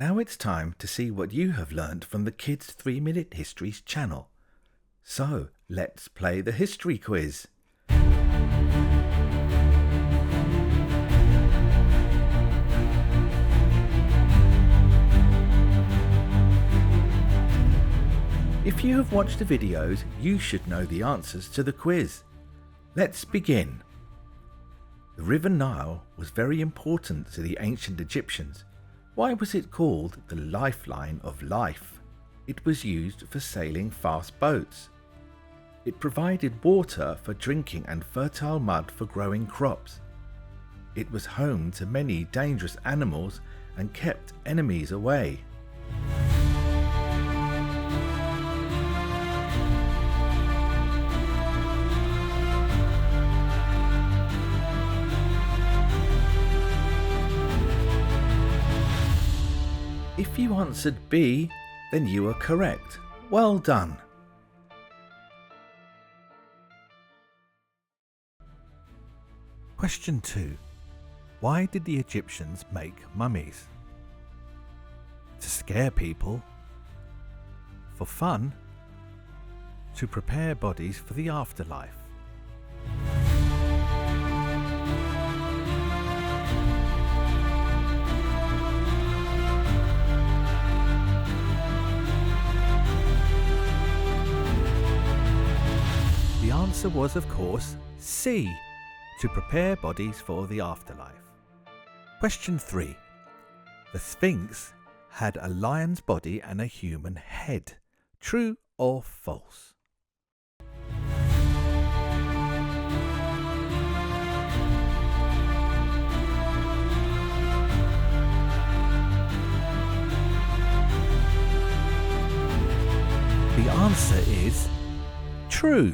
Now it's time to see what you have learnt from the Kids 3-Minute Histories channel. So, let's play the history quiz. If you have watched the videos, you should know the answers to the quiz. Let's begin. The River Nile was very important to the ancient Egyptians. Why was it called the lifeline of life? It was used for sailing fast boats. It provided water for drinking and fertile mud for growing crops. It was home to many dangerous animals and kept enemies away. If you answered B, then you are correct. Well done. Question 2. Why did the Egyptians make mummies? To scare people? For fun? To prepare bodies for the afterlife? The answer was, of course, C, to prepare bodies for the afterlife. Question 3. The Sphinx had a lion's body and a human head. True or false? The answer is true.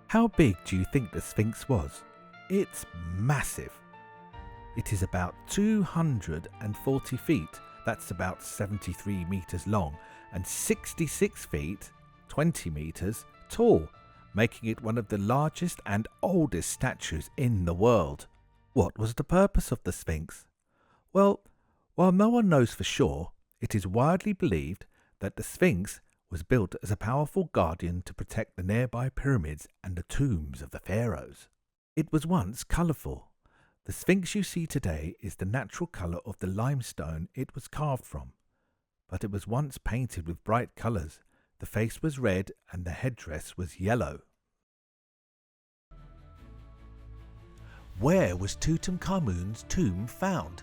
How big do you think the Sphinx was? It's massive. It is about 240 feet, that's about 73 meters long, and 66 feet, 20 meters, tall, making it one of the largest and oldest statues in the world. What was the purpose of the Sphinx? Well, while no one knows for sure, it is widely believed that the Sphinx was built as a powerful guardian to protect the nearby pyramids and the tombs of the pharaohs. It was once colourful. The Sphinx you see today is the natural colour of the limestone it was carved from, but it was once painted with bright colours. The face was red and the headdress was yellow. Where was Tutankhamun's tomb found?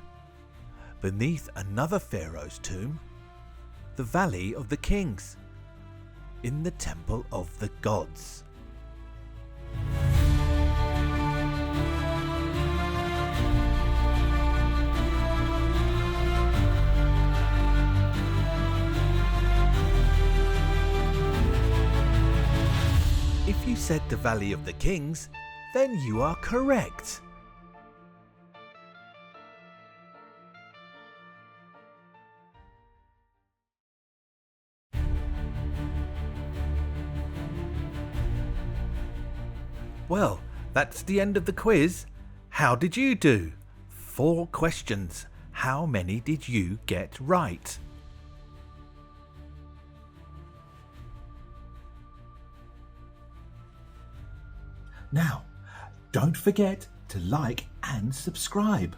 Beneath another pharaoh's tomb? The Valley of the Kings? In the Temple of the Gods? If you said the Valley of the Kings, then you are correct. Well, that's the end of the quiz. How did you do? 4 questions. How many did you get right? Now, don't forget to like and subscribe.